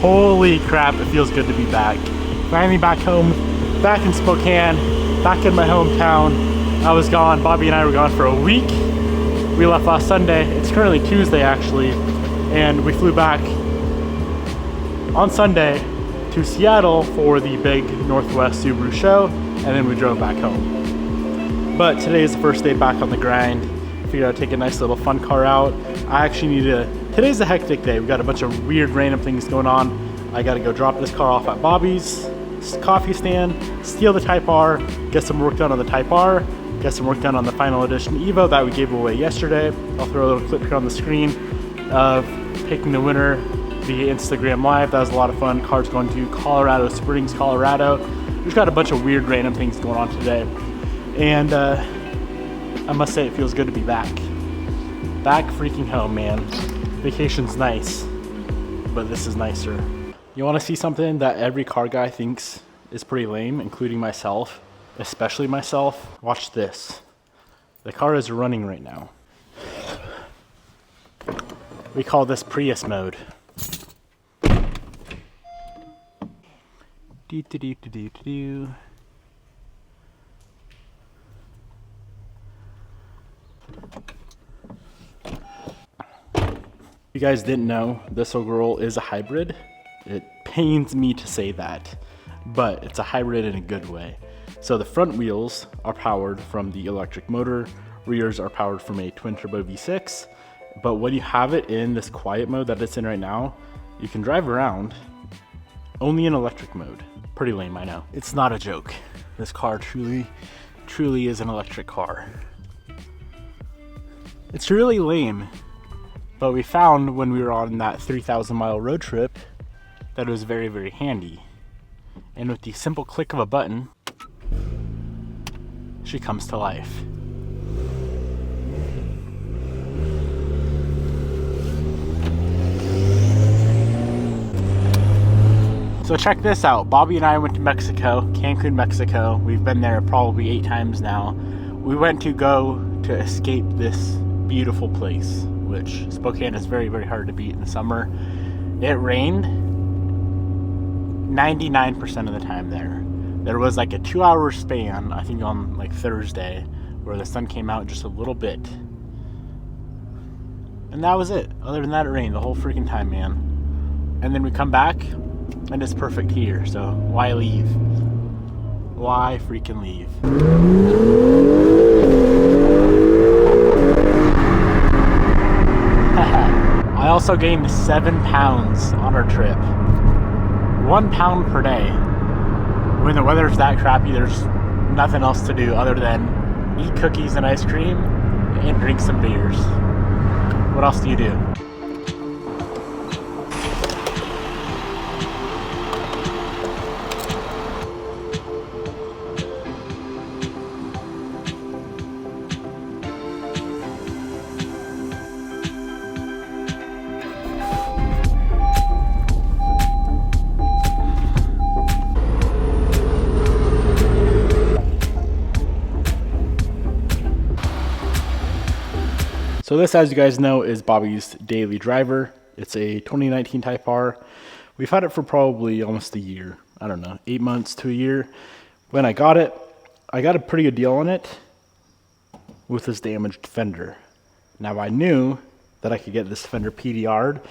Holy crap, it feels good to be back. Finally back home, back in Spokane, back in my hometown. I was gone, Bobby and I were gone for a week. We left last Sunday, it's currently Tuesday actually, and we flew back on Sunday to Seattle for the big Northwest Subaru show, and then we drove back home. But today is the first day back on the grind. Figured I'd take a nice little fun car out. I actually need to, today's a hectic day. We got a bunch of weird random things going on. I gotta go drop this car off at Bobby's coffee stand, steal the Type R, get some work done on the Type R, get some work done on the final edition Evo that we gave away yesterday. I'll throw a little clip here on the screen of picking the winner via Instagram Live. That was a lot of fun. Car's going to Colorado Springs, Colorado. We've got a bunch of weird random things going on today. And I must say it feels good to be back. Back freaking home, man. Vacation's nice, but this is nicer. You wanna see something that every car guy thinks is pretty lame, including myself, especially myself? Watch this. The car is running right now. We call this Prius mode. Do-do-do-do-do-do. If you guys didn't know, this little girl is a hybrid. It pains me to say that, but it's a hybrid in a good way. So the front wheels are powered from the electric motor, rears are powered from a twin turbo V6, but when you have it in this quiet mode that it's in right now, you can drive around only in electric mode. Pretty lame, I know. It's not a joke. This car truly is an electric car. It's really lame. But we found when we were on that 3,000 mile road trip that it was very, very handy. And with the simple click of a button, she comes to life. So check this out. Bobby and I went to Mexico, Cancun, Mexico. We've been there probably 8 times now. We went to go to escape this beautiful place, which Spokane is very, very hard to beat in the summer. It rained 99% of the time there. There was like a 2-hour span, I think on like Thursday, where the sun came out just a little bit. And that was it. Other than that, it rained the whole freaking time, man. And then we come back, and it's perfect here, so why leave? Why freaking leave? I also gained 7 pounds on our trip. 1 pound per day. When the weather's that crappy, there's nothing else to do other than eat cookies and ice cream and drink some beers. What else do you do? So this, as you guys know, is Bobby's daily driver. It's a 2019 Type R. We've had it for probably almost a year. I don't know, 8 months to a year. When I got it, I got a pretty good deal on it with this damaged fender. Now I knew that I could get this fender PDR'd,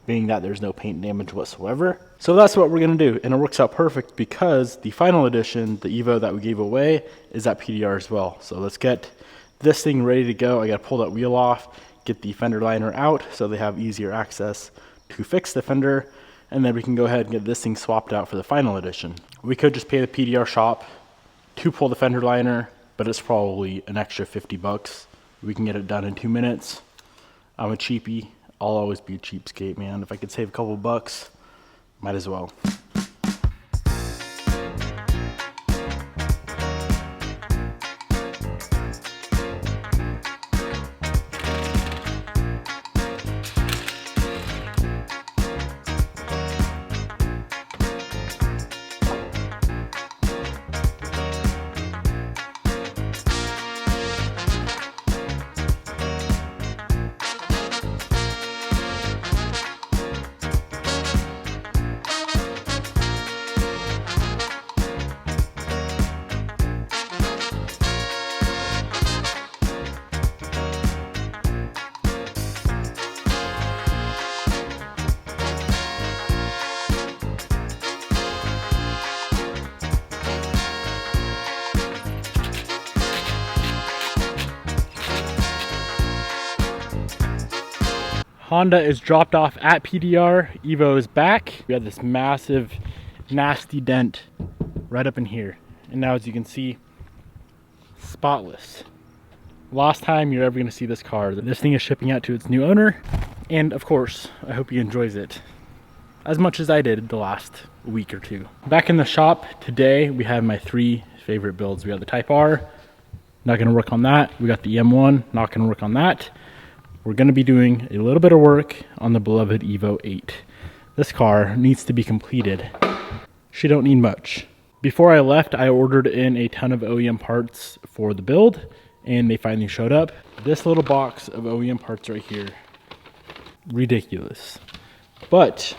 being that there's no paint damage whatsoever. So that's what we're gonna do, and it works out perfect because the final edition, the Evo that we gave away, is at PDR as well. So let's get this thing ready to go. I gotta pull that wheel off, get the fender liner out so they have easier access to fix the fender, and then we can go ahead and get this thing swapped out for the final edition. We could just pay the PDR shop to pull the fender liner, but it's probably an extra 50 bucks. We can get it done in 2 minutes. I'm a cheapie. I'll always be a cheapskate, man. If I could save a couple bucks, might as well. Honda is dropped off at PDR. Evo is back. We had this massive, nasty dent right up in here. And now as you can see, spotless. Last time you're ever gonna see this car. This thing is shipping out to its new owner. And of course, I hope he enjoys it as much as I did the last week or two. Back in the shop today, we have my 3 favorite builds. We have the Type R, not gonna work on that. We got the M1, not gonna work on that. We're gonna be doing a little bit of work on the beloved Evo 8. This car needs to be completed. She don't need much. Before I left, I ordered in a ton of OEM parts for the build, and they finally showed up. This little box of OEM parts right here, ridiculous. But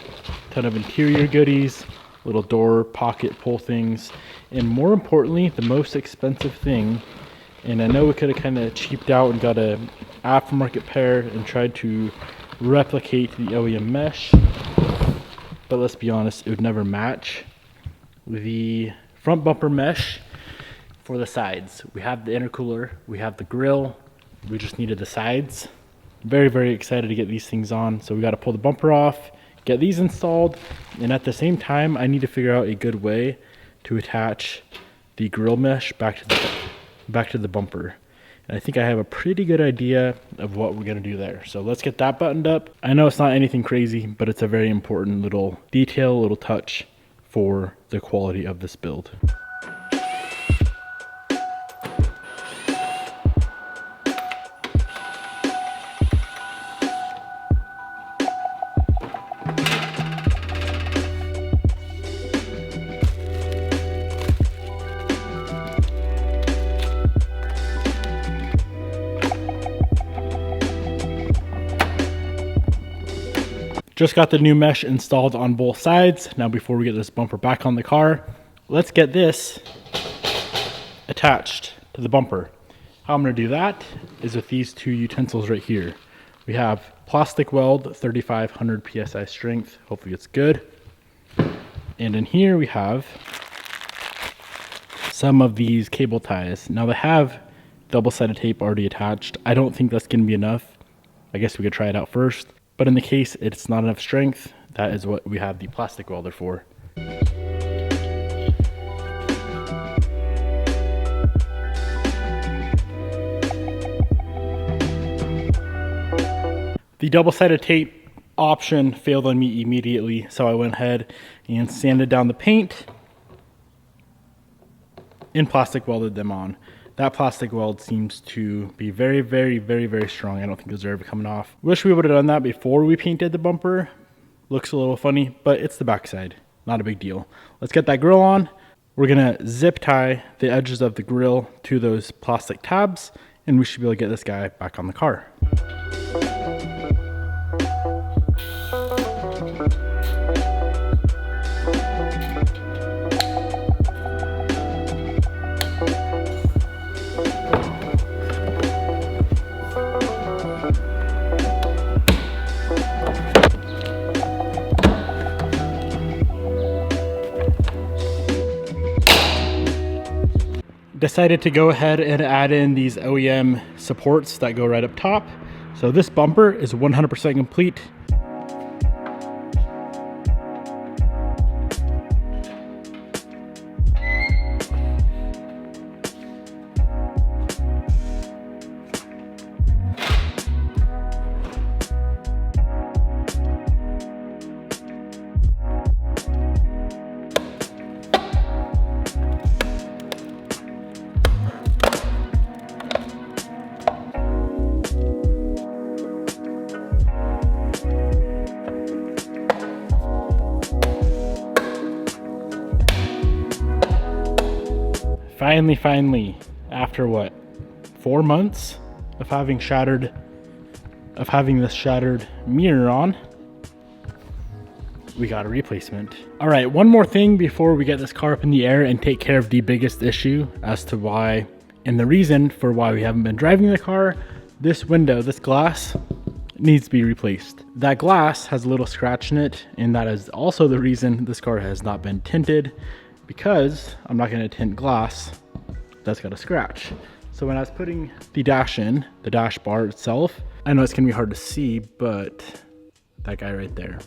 a ton of interior goodies, little door pocket pull things, and more importantly, the most expensive thing, and I know we could have kind of cheaped out and got a aftermarket pair and tried to replicate the OEM mesh, but let's be honest, it would never match the front bumper mesh for the sides. We have the intercooler, we have the grill, we just needed the sides. Very, very excited to get these things on. So we got to pull the bumper off, get these installed, and at the same time, I need to figure out a good way to attach the grill mesh back to the bumper. And I think I have a pretty good idea of what we're going to do there. So let's get that buttoned up. I know it's not anything crazy, but it's a very important little detail, little touch for the quality of this build. Just got the new mesh installed on both sides. Now before we get this bumper back on the car, let's get this attached to the bumper. How I'm gonna do that is with these 2 utensils right here. We have plastic weld, 3,500 PSI strength. Hopefully it's good. And in here we have some of these cable ties. Now they have double-sided tape already attached. I don't think that's gonna be enough. I guess we could try it out first. But in the case it's not enough strength, that is what we have the plastic welder for. The double-sided tape option failed on me immediately, so I went ahead and sanded down the paint and plastic welded them on. That plastic weld seems to be very, very, very, very strong. I don't think those are ever coming off. Wish we would have done that before we painted the bumper. Looks a little funny, but it's the backside. Not a big deal. Let's get that grill on. We're gonna zip tie the edges of the grill to those plastic tabs, and we should be able to get this guy back on the car. Decided to go ahead and add in these OEM supports that go right up top. So this bumper is 100% complete. Finally, after what, 4 months of having this shattered mirror on, we got a replacement. All right, one more thing before we get this car up in the air and take care of the biggest issue as to why, and the reason for why we haven't been driving the car. This window, this glass, needs to be replaced. That glass has a little scratch in it, and that is also the reason this car has not been tinted, because I'm not gonna tint glass that's got a scratch. So when I was putting the dash in, the dash bar itself, I know it's gonna be hard to see, but That guy right there.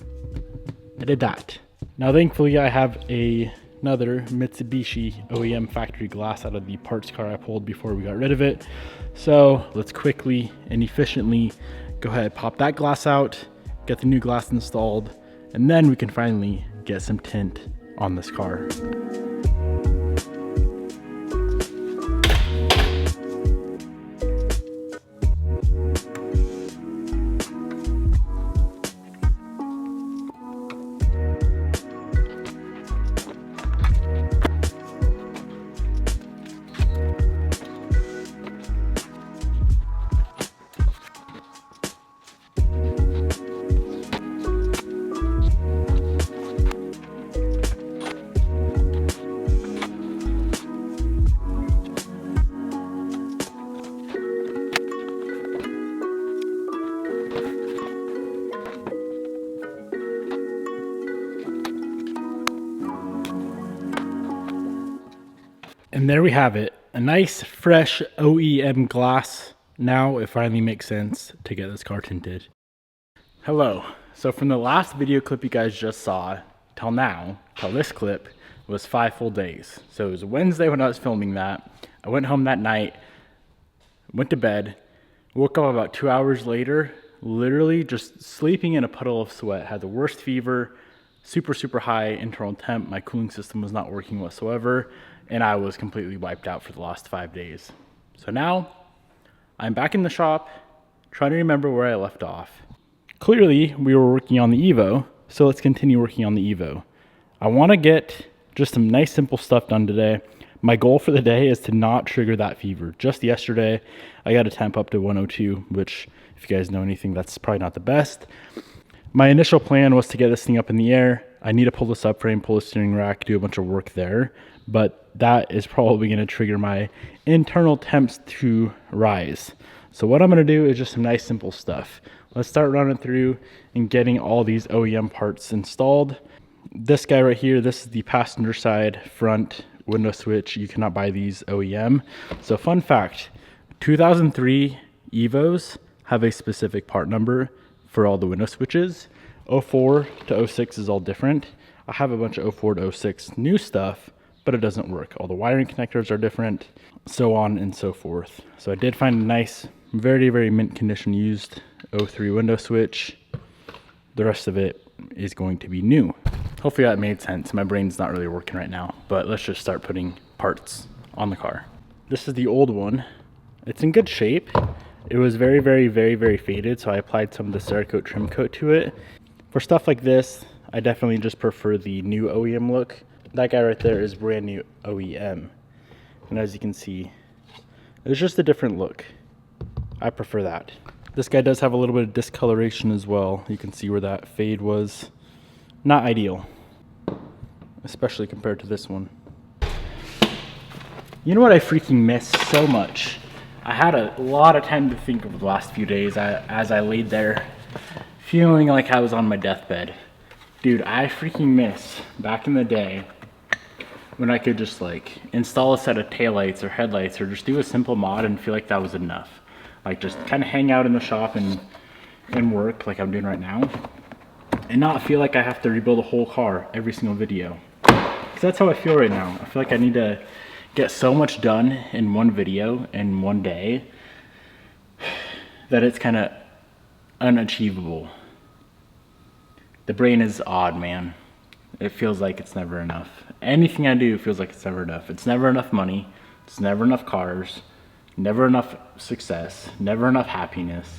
I did that. Now thankfully I have another Mitsubishi OEM factory glass out of the parts car I pulled before we got rid of it. So let's quickly and efficiently go ahead, pop that glass out, get the new glass installed, and then we can finally get some tint on this car. And there we have it, a nice fresh OEM glass. Now it finally makes sense to get this car tinted. Hello, so from the last video clip you guys just saw, till now, till this clip, was 5 full days. So it was Wednesday when I was filming that. I went home that night, went to bed, woke up about 2 hours later, literally just sleeping in a puddle of sweat, had the worst fever, super high internal temp, my cooling system was not working whatsoever, and I was completely wiped out for the last 5 days. So now I'm back in the shop trying to remember where I left off. Clearly we were working on the Evo, so let's continue working on the Evo. I want to get just some nice simple stuff done today. My goal for the day is to not trigger that fever. Just yesterday I got a temp up to 102, which if you guys know anything, that's probably not the best. My initial plan was to get this thing up in the air. I need to pull the subframe, pull the steering rack, do a bunch of work there, but that is probably going to trigger my internal temps to rise. So what I'm going to do is just some nice simple stuff. Let's start running through and getting all these OEM parts installed. This guy right here, this is the passenger side front window switch. You cannot buy these OEM. So fun fact, 2003 Evos have a specific part number for all the window switches. 04 to 06 is all different. I have a bunch of 04 to 06 new stuff, but it doesn't work. All the wiring connectors are different, so on and so forth. So I did find a nice, very mint condition used 03 window switch. The rest of it is going to be new. Hopefully that made sense. My brain's not really working right now, but let's just start putting parts on the car. This is the old one. It's in good shape. It was very faded, so I applied some of the Cerakote trim coat to it. For stuff like this, I definitely just prefer the new OEM look. That guy right there is brand new OEM. And as you can see, it's just a different look. I prefer that. This guy does have a little bit of discoloration as well. You can see where that fade was not ideal, especially compared to this one. You know what I freaking miss so much? I had a lot of time to think over the last few days as I laid there feeling like I was on my deathbed. Dude, I freaking miss back in the day when I could just like install a set of taillights or headlights or just do a simple mod and feel like that was enough. Like just kind of hang out in the shop and work like I'm doing right now and not feel like I have to rebuild a whole car every single video. Because that's how I feel right now. I feel like I need to get so much done in one video in one day that it's kind of unachievable. The brain is odd, man. It feels like it's never enough. Anything I do feels like it's never enough. It's never enough money. It's never enough cars. Never enough success. Never enough happiness.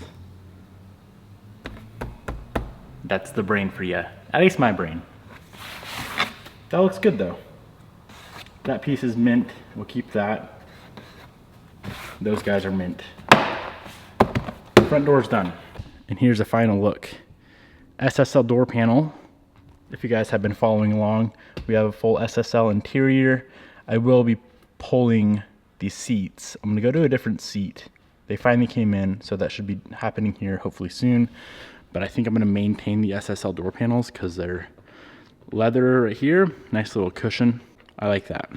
That's the brain for you. At least my brain. That looks good though. That piece is mint. We'll keep that. Those guys are mint. Front door's done. And here's a final look. SSL door panel. If you guys have been following along, we have a full SSL interior. I will be pulling the seats. I'm gonna go to a different seat. They finally came in, so that should be happening here hopefully soon. But I think I'm gonna maintain the SSL door panels because they're leather right here. Nice little cushion. I like that.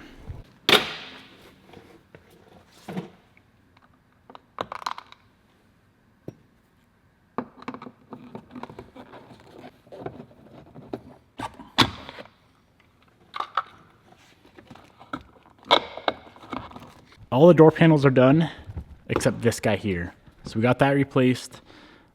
All the door panels are done except this guy here. So we got that replaced.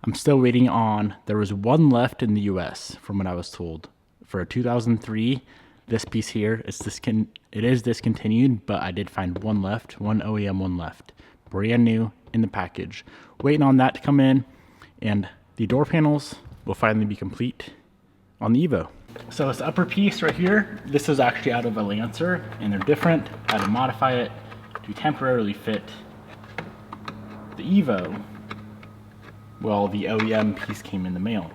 I'm still waiting on, there was one left in the US from what I was told. For a 2003, this piece here, it is discontinued, but I did find one left, one OEM one left. Brand new in the package. Waiting on that to come in, and the door panels will finally be complete on the Evo. So this upper piece right here, this is actually out of a Lancer, and they're different. I had to modify it to temporarily fit the Evo. Well, the OEM piece came in the mail.